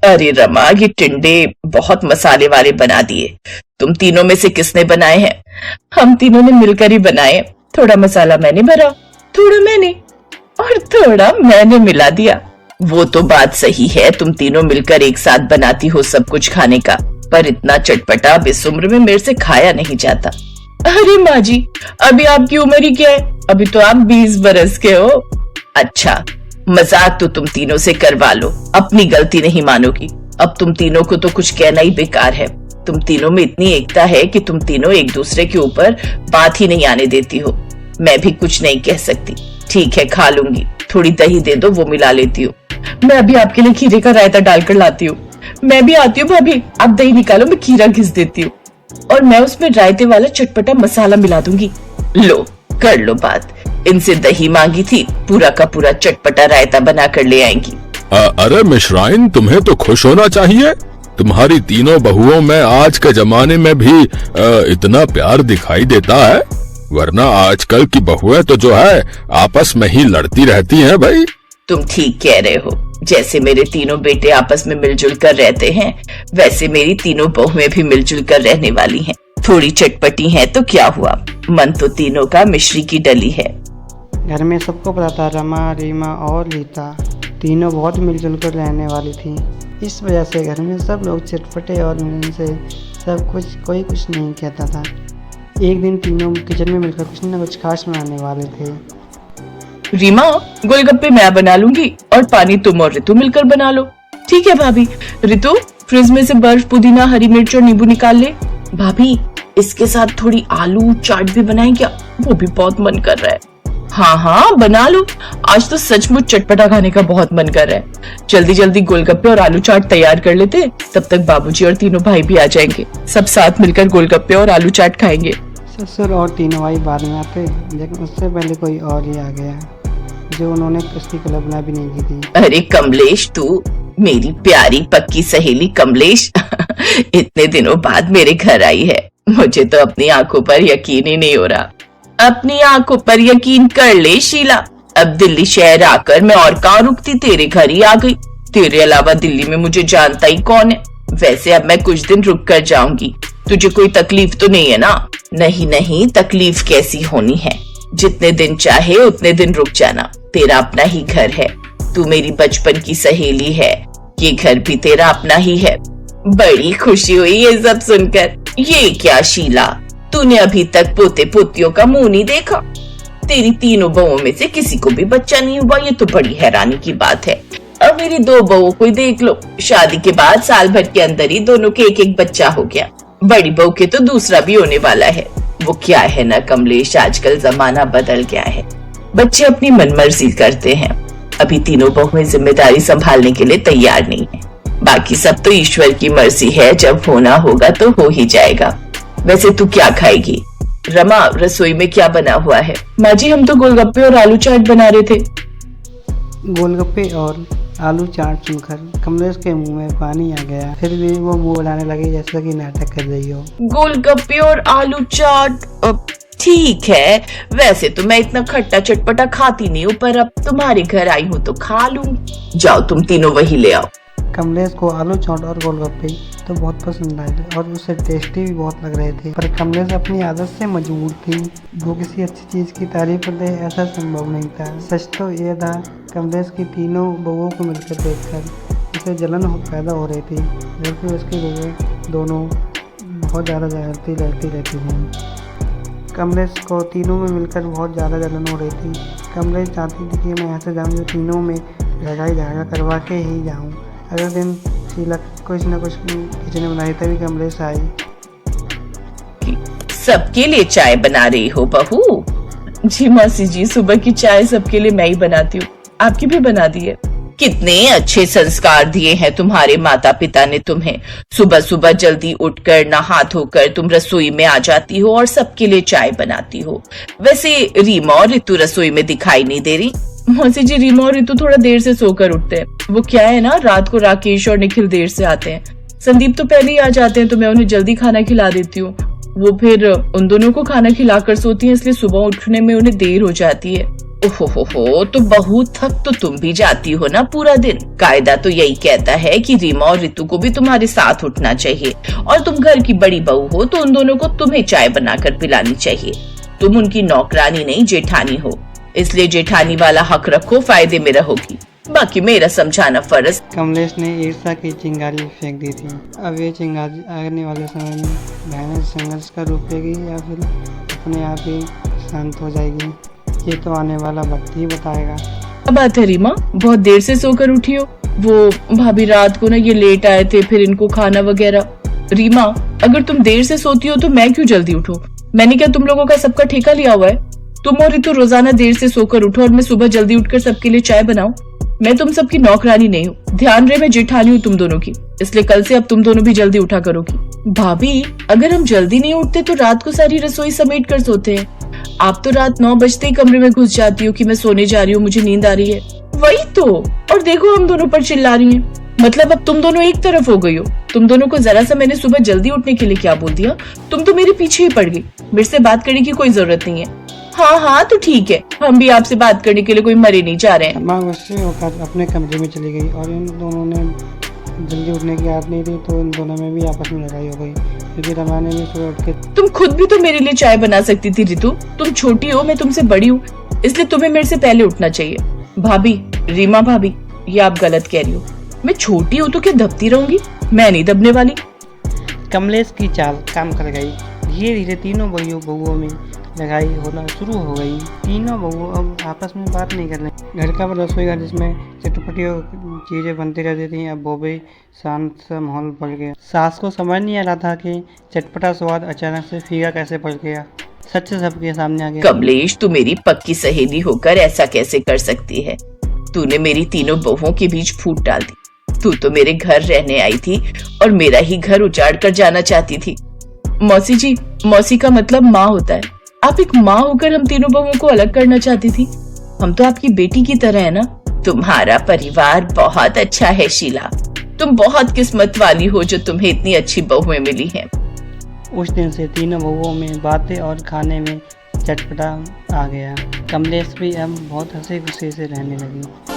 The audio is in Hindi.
अरे रमा, ये टिंडे बहुत मसाले वाले बना दिए। तुम तीनों में से किसने बनाए हैं? हम तीनों ने मिलकर ही बनाए। थोड़ा मसाला मैंने भरा, थोड़ा मैंने, और थोड़ा मैंने मिला दिया। वो तो बात सही है, तुम तीनों मिलकर एक साथ बनाती हो सब कुछ खाने का, पर इतना चटपटा अब इस उम्र में मेरे से खाया नहीं जाता। अरे माँ जी, अभी आपकी उम्र ही क्या है? अभी तो आप 20 बरस के हो। अच्छा, मजाक तो तुम तीनों से करवा लो, अपनी गलती नहीं मानोगी। अब तुम तीनों को तो कुछ कहना ही बेकार है। तुम तीनों में इतनी एकता है कि तुम तीनों एक दूसरे के ऊपर बात ही नहीं आने देती हो। मैं भी कुछ नहीं कह सकती। ठीक है, खा लूंगी। थोड़ी दही दे दो, वो मिला लेती हूँ। मैं अभी आपके लिए खीरे का रायता डालकर लाती हूँ। मैं भी आती हूँ भाभी, आप दही निकालो, मैं खीरा घिस देती हूँ और मैं उसमें रायते वाला चटपटा मसाला मिला दूंगी। लो, कर लो बात। इनसे दही मांगी थी, पूरा का पूरा चटपटा रायता बना कर ले आएंगी। अरे मिश्राइन, तुम्हें तो खुश होना चाहिए। तुम्हारी तीनों बहुओं में आज के जमाने में भी इतना प्यार दिखाई देता है, वरना आजकल की बहुएं तो जो है आपस में ही लड़ती रहती हैं भाई। तुम ठीक कह रहे हो। जैसे मेरे तीनों बेटे आपस में मिलजुल कर रहते हैं, वैसे मेरी तीनों बहुएं भी मिलजुल कर रहने वाली हैं। थोड़ी चटपटी हैं तो क्या हुआ, मन तो तीनों का मिश्री की डली है। घर में सबको पता था रमा, रीमा और रीता तीनों बहुत मिलजुल कर रहने वाली थी। इस वजह से घर में सब लोग चटपटे और मिलन से सब कुछ, कोई कुछ नहीं कहता था। एक दिन तीनों किचन में मिलकर कुछ न कुछ खास बनाने वाले थे। रीमा, गोलगप्पे मैं बना लूंगी और पानी तुम और ऋतु मिलकर बना लो। ठीक है भाभी। ऋतु, फ्रिज में से बर्फ, पुदीना, हरी मिर्च और नींबू निकाल ले। भाभी, इसके साथ थोड़ी आलू चाट भी बनाएं क्या? वो भी बहुत मन कर रहा है। हाँ हाँ, बना लो। आज तो सचमुच चटपटा खाने का बहुत मन कर रहा है। जल्दी जल्दी गोलगप्पे और आलू चाट तैयार कर लेते, तब तक बाबूजी और तीनों भाई भी आ जाएंगे। सब साथ मिलकर गोलगप्पे और आलू चाट खाएंगे। ससुर और तीनों भाई बाद में आते, लेकिन उससे पहले कोई और ही आ गया जो उन्होंने उसकी कल्पना भी नहीं की थी। अरे कमलेश, तू मेरी प्यारी पक्की सहेली कमलेश इतने दिनों बाद मेरे घर आई है। मुझे तो अपनी आंखों पर यकीन ही नहीं हो रहा। अपनी आंखों पर यकीन कर ले शीला। अब दिल्ली शहर आकर मैं और कहाँ रुकती, तेरे घर ही आ गई। तेरे अलावा दिल्ली में मुझे जानता ही कौन है। वैसे अब मैं कुछ दिन रुक कर जाऊंगी। तुझे कोई तकलीफ तो नहीं है ना? नहीं नहीं, तकलीफ कैसी होनी है। जितने दिन चाहे उतने दिन रुक जाना। तेरा अपना ही घर है। तू मेरी बचपन की सहेली है। ये घर भी तेरा अपना ही है। बड़ी खुशी हुई ये सब सुनकर। ये क्या शीला, तूने अभी तक पोते पोतियों का मुंह नहीं देखा? तेरी तीनों बहुओं में से किसी को भी बच्चा नहीं हुआ, ये तो बड़ी हैरानी की बात है। अब मेरी दो बहुओं को देख लो, शादी के बाद साल भर के अंदर ही दोनों के एक एक बच्चा हो गया। बड़ी बहू के तो दूसरा भी होने वाला है। वो क्या है ना कमलेश, आजकल जमाना बदल गया है। बच्चे अपनी मनमर्जी करते हैं। अभी तीनों बहुएं जिम्मेदारी संभालने के लिए तैयार नहीं है। बाकी सब तो ईश्वर की मर्जी है, जब होना होगा तो हो ही जाएगा। वैसे तू क्या खाएगी? रमा, रसोई में क्या बना हुआ है? माँ जी, हम तो गोलगप्पे और आलू चाट बना रहे थे। गोलगप्पे और आलू चाट सुनकर कमलेश के मुंह में पानी आ गया। फिर भी वो मुंह बनाने लगी जैसा कि नाटक कर रही हो। गोलगप्पे और आलू चाट ठीक है। वैसे तो मैं इतना खट्टा चटपटा खाती नहीं हूँ, पर अब तुम्हारे घर आई हूँ तो खा लूंगी। जाओ तुम तीनों वही ले आओ। कमलेश को आलू चाट और गोलगप्पे तो बहुत पसंद आए और उसे टेस्टी भी बहुत लग रहे थे, पर कमलेश अपनी आदत से मजबूर थी। वो किसी अच्छी चीज़ की तारीफ कर दे, ऐसा संभव नहीं था। सच तो यह था, कमलेश की तीनों बहुओं को मिलकर देखकर उसे जलन पैदा हो रही थी, जबकि उसकी बहुएं दोनों बहुत ज़्यादा झगड़ती रहती थी। कमलेश को तीनों में मिलकर बहुत ज़्यादा जलन हो रही थी। कमलेश चाहती थी कि मैं ऐसे जाऊँ जो तीनों में लड़ाई झगड़ा करवा के ही जाऊँ। अगले दिन शीला कुछ न कुछ किचन में बनाई, तभी कमलेश आई। सबके लिए चाय बना रही हो बहू? जी मासी जी, सुबह की चाय सबके लिए मैं ही बनाती हूँ। आपकी भी बना दी है। कितने अच्छे संस्कार दिए हैं तुम्हारे माता पिता ने तुम्हें। सुबह सुबह जल्दी उठकर नहा धोकर तुम रसोई में आ जाती हो और सबके लिए चाय बनाती हो। वैसे रीमा और ऋतु रसोई में दिखाई नहीं दे रही। मौसी जी, रीमा और ऋतु थोड़ा देर से सोकर उठते हैं। वो क्या है ना, रात को राकेश और निखिल देर से आते हैं। संदीप तो पहले ही आ जाते हैं, तो मैं उन्हें जल्दी खाना खिला देती हूँ। वो फिर उन दोनों को खाना खिलाकर सोती हैं, इसलिए सुबह उठने में उन्हें देर हो जाती है। ओहो, तो बहू थक तो तुम भी जाती हो ना पूरा दिन। कायदा तो यही कहता है कि रीमा और रितु को भी तुम्हारे साथ उठना चाहिए, और तुम घर की बड़ी बहू हो तो उन दोनों को तुम्हें चाय बनाकर पिलानी चाहिए। तुम उनकी नौकरानी नहीं जेठानी हो, इसलिए जेठानी वाला हक रखो, फायदे में रहोगी। बाकी मेरा समझाना फर्ज। कमलेश ने ईर्ष्या की चिंगारी फेंक दी थी। अब ये चिंगारी आने वाले समय में भयानक संघर्ष का रूप लेगी या फिर अपने आप ही शांत हो जाएगी, ये तो आने वाला वक्त ही बताएगा। अब बात है रीमा, बहुत देर से सोकर उठी हो। वो भाभी रात को ना ये लेट आए थे, फिर इनको खाना वगैरह। रीमा, अगर तुम देर से सोती हो तो मैं क्यों जल्दी उठूं? मैंने क्या तुम लोगों का सबका ठेका लिया हुआ है? तुम और रितु रोजाना देर से सोकर उठो और मैं सुबह जल्दी उठकर सबके लिए चाय बनाऊं? मैं तुम सबकी नौकरानी नहीं हूँ, ध्यान रहे मैं जेठानी हूँ तुम दोनों की, इसलिए कल से अब तुम दोनों भी जल्दी उठा करोगी। भाभी, अगर हम जल्दी नहीं उठते तो रात को सारी रसोई समेट कर सोते हैं। आप तो रात 9 बजते ही कमरे में घुस जाती हो कि मैं सोने जा रही हूँ, मुझे नींद आ रही है। वही तो, और देखो हम दोनों पर चिल्ला रही हैं। मतलब अब तुम दोनों एक तरफ हो गई हो। तुम दोनों को जरा सा मैंने सुबह जल्दी उठने के लिए क्या बोल दिया? तुम तो मेरे पीछे ही पड़ गई। मेरे से बात करने की कोई जरूरत नहीं है। हाँ तो ठीक है, हम भी आपसे बात करने के लिए कोई मरे नहीं जा रहे हैं। माँ गुस्से होकर अपने कमरे में चली गई और इन दोनों ने जल्दी उठने की आदत नहीं थी, तो इन दोनों में भी आपस में लड़ाई हो गई, क्योंकि रमा ने भी सुबह उठ के। तुम खुद भी तो मेरे लिए चाय बना सकती थी रितु। तुम छोटी हो, मैं तुमसे बड़ी हूँ, इसलिए तुम्हें मेरे से पहले उठना चाहिए। भाभी, रीमा भाभी, ये आप गलत कह रही हो। मैं छोटी हूँ तो क्या दबती रहूंगी? मैं नहीं दबने वाली। कमलेश की चाल काम कर गई। धीरे धीरे तीनों बहुओं में लड़ाई होना शुरू हो गई। तीनों बहू अब आपस में बात नहीं कर रही। घर का रसोई घर जिसमें चटपटी चीजें बनती रहती थी, अब वो भी शांत सा माहौल पड़ गया। सास को समझ नहीं आ रहा था कि चटपटा स्वाद अचानक से फीका कैसे पड़ गया। सच सबके सामने आ गया। कमलेश, तू मेरी पक्की सहेली होकर ऐसा कैसे कर सकती है? तूने मेरी तीनों बहुओं के बीच फूट डाल दी। तू तो मेरे घर रहने आई थी और मेरा ही घर उजाड़ कर जाना चाहती थी। मौसी जी, मौसी का मतलब माँ होता है। आप एक माँ होकर हम तीनों बहुओं को अलग करना चाहती थी। हम तो आपकी बेटी की तरह है ना। तुम्हारा परिवार बहुत अच्छा है शीला। तुम बहुत किस्मत वाली हो जो तुम्हें इतनी अच्छी बहुएं मिली हैं। उस दिन से तीनों बहुओं में बातें और खाने में चटपटा आ गया। कमलेश भी अब बहुत हंसी खुशी से रहने लगी।